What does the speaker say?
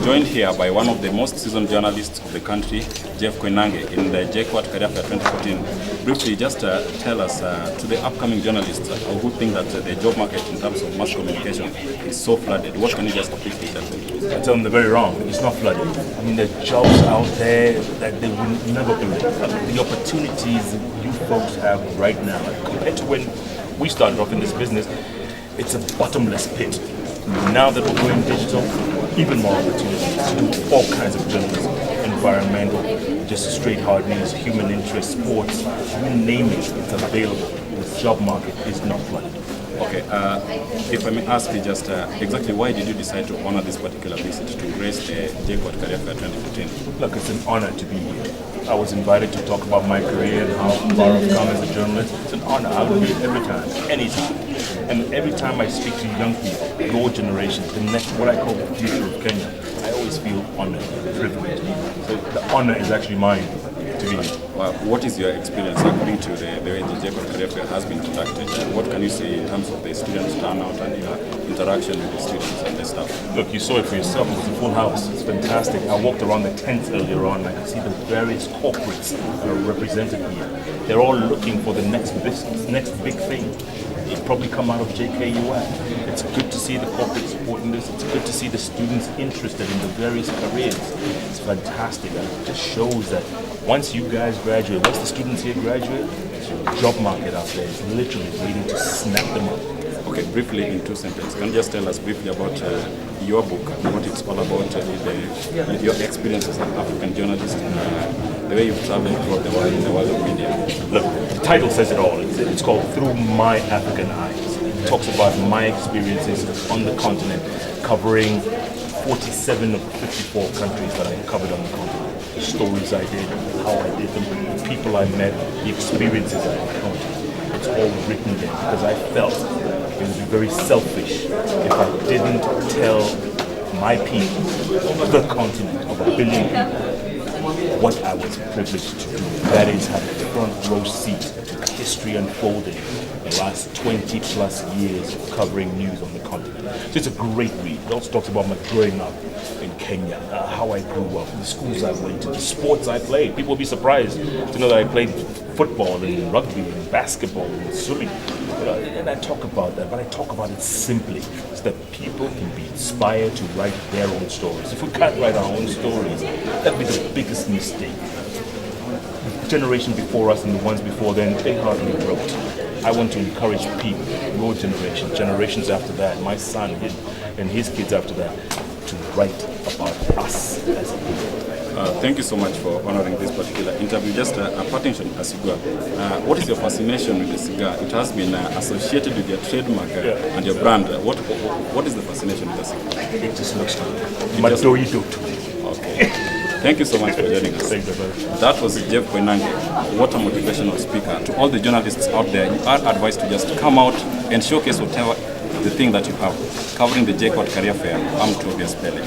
joined here by one of the most seasoned journalists of the country, Jeff Koinange, in the JKUAT Career Fair 2014. Briefly, just tell us, to the upcoming journalists who think that the job market in terms of mass communication is so flooded, what can you just briefly tell them? I tell them they're very wrong. It's not flooded. I mean, there are jobs out there that they will never believe. The opportunities you folks have right now, compared to when we started off in this business, it's a bottomless pit. Now that we're going digital, even more opportunities to do all kinds of journalism, environmental, just straight hard news, human interest, sports, you name it, it's available. The job market is not flooded. Okay, if I may ask you just exactly why did you decide to honor this particular visit to grace the JKUAT Career Fair 2015? Look, it's an honor to be here. I was invited to talk about my career and how far I've come as a journalist. It's an honor. I would do it every time, anytime. And every time I speak to young people, your generation, the next, what I call the future of Kenya, I always feel honored and privileged. So the honor is actually mine to be here. What is your experience according to the way the JKUAT Career Fair has been conducted? What can you say in terms of the students' turnout and your interaction with the students and the staff? Look, you saw it for yourself. It's a full house. It's fantastic. I walked around the tents earlier on and I could see the various corporates that are represented here. They're all looking for the next business, next big thing. They probably come out of JKUAT. It's good to see the corporate supporting this. It's good to see the students interested in the various careers. It's fantastic. And it just shows that once you guys graduate, once the students here graduate, the job market out there is literally waiting to snap them up. Okay, briefly in 2 sentences, can you just tell us briefly about your book and what it's all about, your experience as an African journalist, and the way you've traveled throughout the world in the world of media? Look, the title says it all. It's called Through My African Eyes. It talks about my experiences on the continent, covering 47 of 54 countries that I covered on the continent. The stories I did, how I did them, the people I met, the experiences I encountered. It's all written there because I felt it would be very selfish if I didn't tell my people, the continent of 1 billion people, what I was privileged to do. That is, have a front row seat to history unfolding the last 20 plus years of covering news on the continent. So it's a great read. It also talks about my growing up in Kenya, how I grew up, the schools I went to, the sports I played. People will be surprised to know that I played football and rugby and basketball and swimming. And I talk about that, but I talk about it simply so that people can be inspired to write their own stories. If we can't write our own stories, that'd be the biggest mistake. The generation before us and the ones before then, they hardly wrote. I want to encourage people, your generation, generations after that, my son and his kids after that, to write about us as a people. Thank you so much for honoring this particular interview. Just a parting shot, a cigar. What is your fascination with the cigar? It has been associated with your trademark and your brand. What is the fascination with the cigar? It just looks good. Okay. Thank you so much for joining us. Thank you, brother. That was Jeff Koinange, what a motivational speaker. To all the journalists out there, you are advised to just come out and showcase whatever the thing that you have. Covering the JKUAT Career Fair, I'm Tobias Pele.